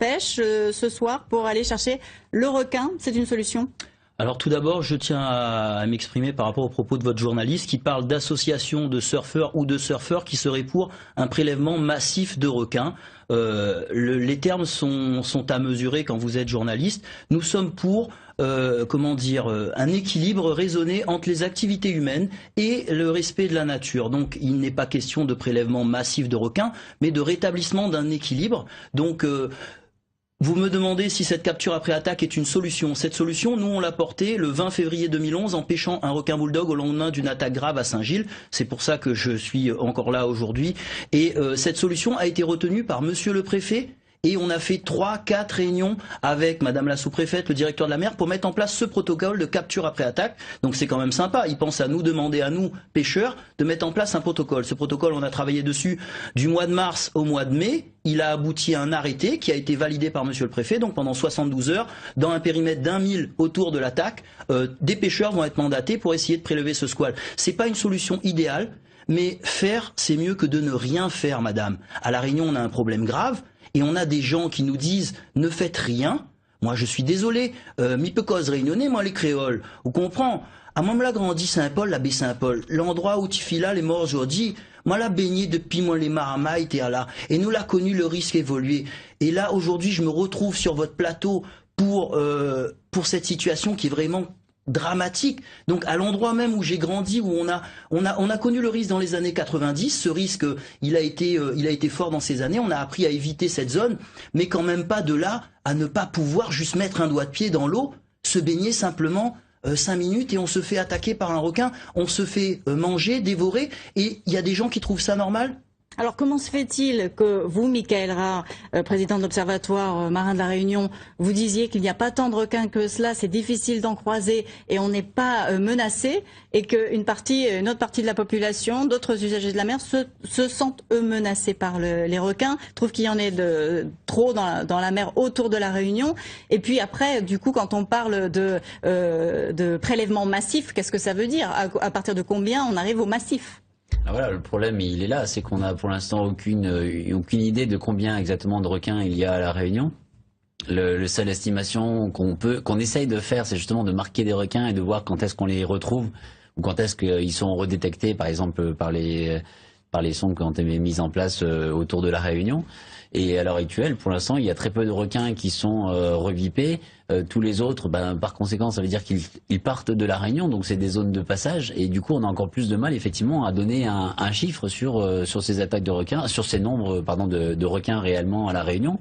pêche ce soir pour aller chercher le requin. C'est une solution ? Alors tout d'abord, je tiens à m'exprimer par rapport aux propos de votre journaliste qui parle d'associations de surfeurs ou de surfeurs qui seraient pour un prélèvement massif de requins. Les termes sont à mesurer quand vous êtes journaliste. Nous sommes pour un équilibre raisonné entre les activités humaines et le respect de la nature. Donc il n'est pas question de prélèvement massif de requins, mais de rétablissement d'un équilibre. Donc vous me demandez si cette capture après attaque est une solution. Cette solution, nous, on l'a portée le 20 février 2011 en pêchant un requin bulldog au lendemain d'une attaque grave à Saint-Gilles. C'est pour ça que je suis encore là aujourd'hui. Et cette solution a été retenue par monsieur le préfet. Et on a fait 3-4 réunions avec madame la sous-préfète, le directeur de la mer, pour mettre en place ce protocole de capture après attaque. Donc c'est quand même sympa. Ils pensent à nous demander, à nous, pêcheurs, de mettre en place un protocole. Ce protocole, on a travaillé dessus du mois de mars au mois de mai. Il a abouti à un arrêté qui a été validé par monsieur le préfet. Donc pendant 72 heures, dans un périmètre d'1 mille autour de l'attaque, des pêcheurs vont être mandatés pour essayer de prélever ce squale. C'est pas une solution idéale, mais faire, c'est mieux que de ne rien faire, madame. À La Réunion, on a un problème grave. Et on a des gens qui nous disent « ne faites rien ». Moi, je suis désolé, mi peu cause réunionnais, moi, les créoles. Vous comprenez? À moi, me l'a grandi Saint-Paul, la baie Saint-Paul. L'endroit où tu filas les morts aujourd'hui, moi, l'a baigné depuis moi, les maramailles, t'es là. Et nous l'a connu le risque évoluer. Et là, aujourd'hui, je me retrouve sur votre plateau pour cette situation qui est vraiment dramatique. Donc à l'endroit même où j'ai grandi, où on a connu le risque dans les années 90, ce risque il a été fort dans ces années, on a appris à éviter cette zone, mais quand même pas de là à ne pas pouvoir juste mettre un doigt de pied dans l'eau, se baigner simplement 5 minutes et on se fait attaquer par un requin, on se fait manger, dévorer, et il y a des gens qui trouvent ça normal. Alors comment se fait-il que vous, Michaël Rare, président de l'Observatoire marin de la Réunion, vous disiez qu'il n'y a pas tant de requins que cela, c'est difficile d'en croiser et on n'est pas menacé, et qu'une autre partie de la population, d'autres usagers de la mer se sentent eux menacés par les requins, trouvent qu'il y en ait trop dans la mer autour de la Réunion. Et puis après, du coup, quand on parle de prélèvement massif, qu'est-ce que ça veut dire? À partir de combien on arrive au massif? Alors voilà, le problème il est là, c'est qu'on a pour l'instant aucune idée de combien exactement de requins il y a à La Réunion. Le seule estimation qu'on essaye de faire, c'est justement de marquer des requins et de voir quand est-ce qu'on les retrouve ou quand est-ce qu'ils sont redétectés, par exemple par les sondes qui ont été mises en place autour de La Réunion. Et à l'heure actuelle, pour l'instant, il y a très peu de requins qui sont revipés. Tous les autres, par conséquent, ça veut dire qu'ils partent de La Réunion, donc c'est des zones de passage. Et du coup, on a encore plus de mal, effectivement, à donner un chiffre sur ces attaques de requins, sur ces nombres, de requins réellement à La Réunion.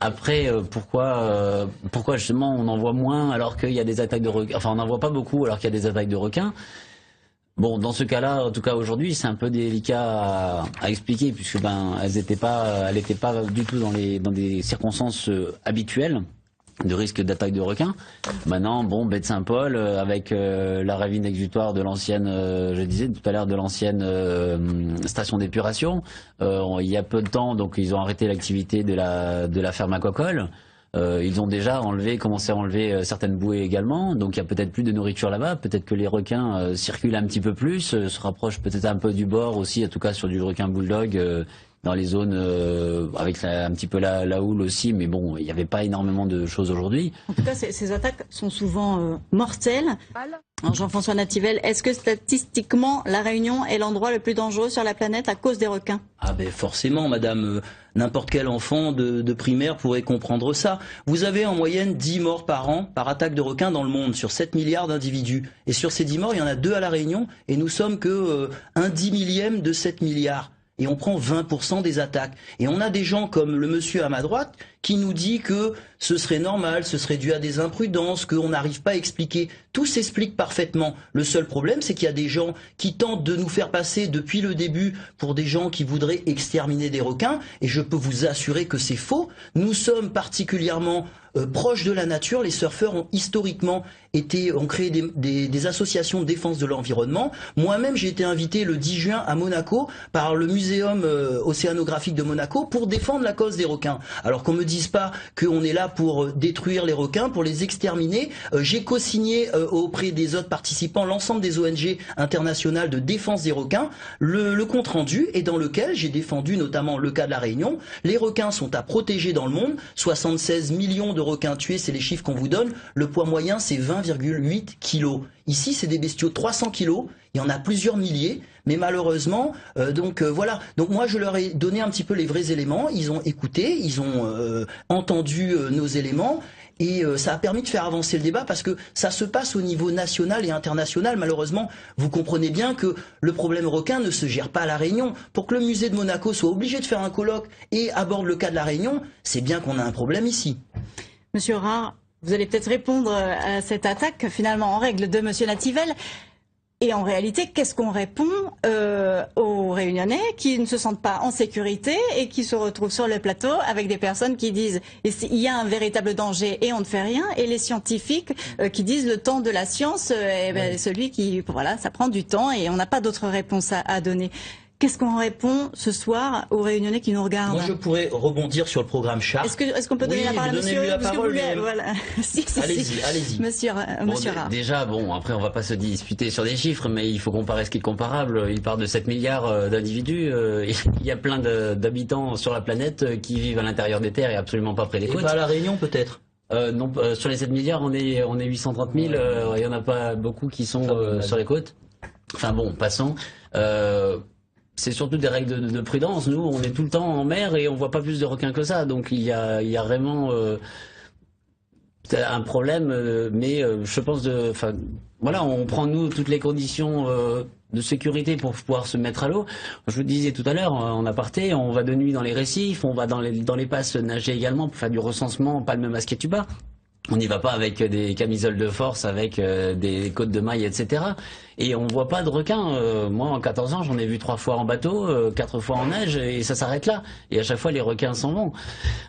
Après, pourquoi justement on en voit moins alors qu'il y a des attaques de requins, enfin on n'en voit pas beaucoup alors qu'il y a des attaques de requins. Bon, dans ce cas-là, en tout cas aujourd'hui, c'est un peu délicat à expliquer puisque elles n'étaient pas du tout dans des circonstances habituelles de risque d'attaque de requins. Maintenant, baie de Saint-Paul avec la ravine exutoire de l'ancienne, je disais tout à l'heure, de l'ancienne station d'épuration. Il y a peu de temps, donc ils ont arrêté l'activité de la ferme aquacole. Ils ont déjà commencé à enlever certaines bouées également, donc il y a peut-être plus de nourriture là-bas, peut-être que les requins circulent un petit peu plus, se rapprochent peut-être un peu du bord aussi, en tout cas sur du requin bulldog, dans les zones avec un petit peu la houle aussi, mais bon, il n'y avait pas énormément de choses aujourd'hui. En tout cas, ces attaques sont souvent mortelles. Alors Jean-François Nativelle, est-ce que statistiquement, La Réunion est l'endroit le plus dangereux sur la planète à cause des requins? Ah ben forcément, madame, n'importe quel enfant de primaire pourrait comprendre ça. Vous avez en moyenne 10 morts par an par attaque de requins dans le monde, sur 7 milliards d'individus. Et sur ces 10 morts, il y en a 2 à La Réunion, et nous sommes que un 10 millième de 7 milliards. Et on prend 20% des attaques. Et on a des gens comme le monsieur à ma droite qui nous dit que ce serait normal, ce serait dû à des imprudences, qu'on n'arrive pas à expliquer. Tout s'explique parfaitement. Le seul problème, c'est qu'il y a des gens qui tentent de nous faire passer depuis le début pour des gens qui voudraient exterminer des requins. Et je peux vous assurer que c'est faux. Nous sommes particulièrement proches de la nature. Les surfeurs ont historiquement ont créé des associations de défense de l'environnement. Moi-même, j'ai été invité le 10 juin à Monaco par le Muséum océanographique de Monaco pour défendre la cause des requins. Alors qu'on me dise pas qu'on est là pour détruire les requins, pour les exterminer. J'ai co-signé auprès des autres participants l'ensemble des ONG internationales de défense des requins le compte rendu et dans lequel j'ai défendu notamment le cas de la Réunion. Les requins sont à protéger dans le monde. 76 millions de requins tués, c'est les chiffres qu'on vous donne. Le poids moyen, c'est 20,8 kilos. Ici, c'est des bestiaux de 300 kilos. Il y en a plusieurs milliers. Mais malheureusement, voilà. Donc moi, je leur ai donné un petit peu les vrais éléments. Ils ont écouté, ils ont entendu nos éléments. Et ça a permis de faire avancer le débat parce que ça se passe au niveau national et international. Malheureusement, vous comprenez bien que le problème requin ne se gère pas à La Réunion. Pour que le musée de Monaco soit obligé de faire un colloque et aborde le cas de La Réunion, c'est bien qu'on a un problème ici. Monsieur Rare, vous allez peut-être répondre à cette attaque finalement en règle de Monsieur Nativelle. Et en réalité, qu'est-ce qu'on répond aux Réunionnais qui ne se sentent pas en sécurité et qui se retrouvent sur le plateau avec des personnes qui disent il y a un véritable danger et on ne fait rien, et les scientifiques qui disent le temps de la science est celui qui, voilà, ça prend du temps et on n'a pas d'autre réponse à donner. Qu'est-ce qu'on répond ce soir aux Réunionnais qui nous regardent? Moi, je pourrais rebondir sur le programme Char. Est-ce qu'on peut donner la parole à monsieur? Voilà. Allez-y. Monsieur Rare. Déjà, bon, après, on va pas se disputer sur des chiffres, mais il faut comparer ce qui est comparable. Il parle de 7 milliards d'individus. Il y a plein d'habitants sur la planète qui vivent à l'intérieur des terres et absolument pas près des côtes. Et pas à La Réunion, peut-être? Non, sur les 7 milliards, on est 830 000. Il y en a pas beaucoup qui sont sur les côtes. Enfin bon, passons. C'est surtout des règles de prudence. Nous, on est tout le temps en mer et on voit pas plus de requins que ça. Donc il y a vraiment un problème. Mais je pense voilà, on prend nous toutes les conditions de sécurité pour pouvoir se mettre à l'eau. Je vous disais tout à l'heure, en aparté, on va de nuit dans les récifs, on va dans les passes nager également pour faire du recensement, palme, masque et tuba. On n'y va pas avec des camisoles de force, avec des côtes de mailles, etc. Et on voit pas de requins. Moi, en 14 ans, j'en ai vu 3 fois en bateau, 4 fois en nage, et ça s'arrête là. Et à chaque fois, les requins s'en vont.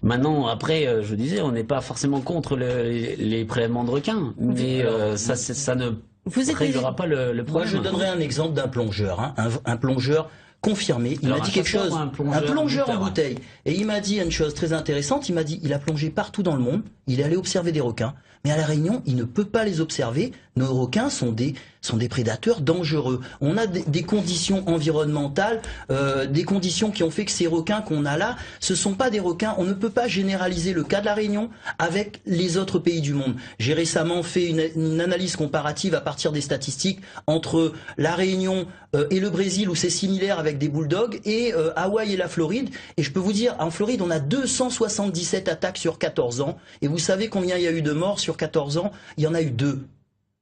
Maintenant, après, je vous disais, on n'est pas forcément contre les prélèvements de requins, mais ça ne réglera pas le problème. Moi, je donnerai un exemple d'un plongeur, hein, un plongeur confirmé. Il m'a dit quelque chose, un plongeur en bouteille. Et il m'a dit une chose très intéressante, il m'a dit, il a plongé partout dans le monde, il est allé observer des requins, mais à La Réunion, il ne peut pas les observer. Nos requins sont des prédateurs dangereux. On a des conditions environnementales, des conditions qui ont fait que ces requins qu'on a là, ce sont pas des requins. On ne peut pas généraliser le cas de La Réunion avec les autres pays du monde. J'ai récemment fait une analyse comparative à partir des statistiques entre La Réunion et le Brésil, où c'est similaire avec des bulldogs, et Hawaï et la Floride. Et je peux vous dire, en Floride, on a 277 attaques sur 14 ans. Et vous savez combien il y a eu de morts sur 14 ans? Il y en a eu 2.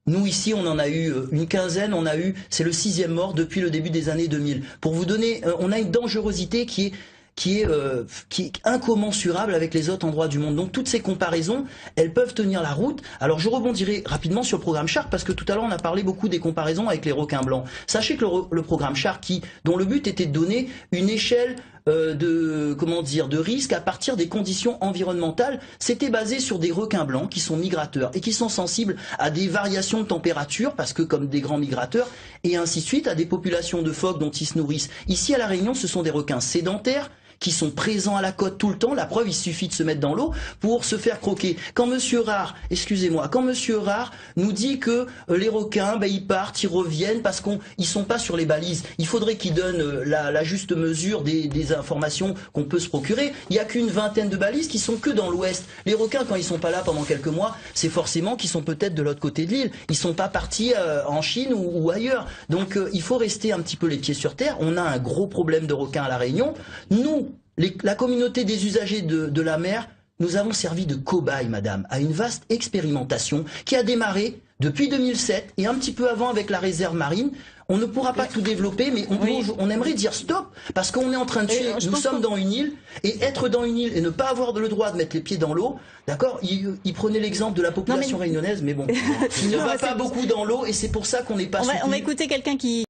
Nous, ici, on en a eu une quinzaine, c'est le 6e mort depuis le début des années 2000. Pour vous donner, on a une dangerosité qui est incommensurable avec les autres endroits du monde. Donc toutes ces comparaisons, elles peuvent tenir la route. Alors je rebondirai rapidement sur le programme Shark, parce que tout à l'heure on a parlé beaucoup des comparaisons avec les requins blancs. Sachez que le programme Shark, dont le but était de donner une échelle de risque à partir des conditions environnementales, c'était basé sur des requins blancs qui sont migrateurs et qui sont sensibles à des variations de température, parce que comme des grands migrateurs, et ainsi de suite, à des populations de phoques dont ils se nourrissent. Ici à La Réunion, ce sont des requins sédentaires qui sont présents à la côte tout le temps. La preuve, il suffit de se mettre dans l'eau pour se faire croquer. Quand Monsieur Rare nous dit que les requins, ils partent, ils reviennent parce qu'ils sont pas sur les balises, il faudrait qu'il donne la juste mesure des informations qu'on peut se procurer. Il y a qu'une vingtaine de balises qui sont que dans l'ouest. Les requins, quand ils sont pas là pendant quelques mois, c'est forcément qu'ils sont peut-être de l'autre côté de l'île. Ils sont pas partis en Chine ou ailleurs. Donc il faut rester un petit peu les pieds sur terre. On a un gros problème de requins à La Réunion. Nous, la communauté des usagers de la mer, nous avons servi de cobaye, madame, à une vaste expérimentation qui a démarré depuis 2007 et un petit peu avant avec la réserve marine. On ne pourra pas tout développer, mais on aimerait dire stop, parce qu'on est en train de tuer. Nous sommes dans une île, et être dans une île et ne pas avoir le droit de mettre les pieds dans l'eau, d'accord, il prenait l'exemple de la population réunionnaise, mais bon, il ne va pas beaucoup dans l'eau, et c'est pour ça qu'on n'est pas soutenu. On va écouter quelqu'un qui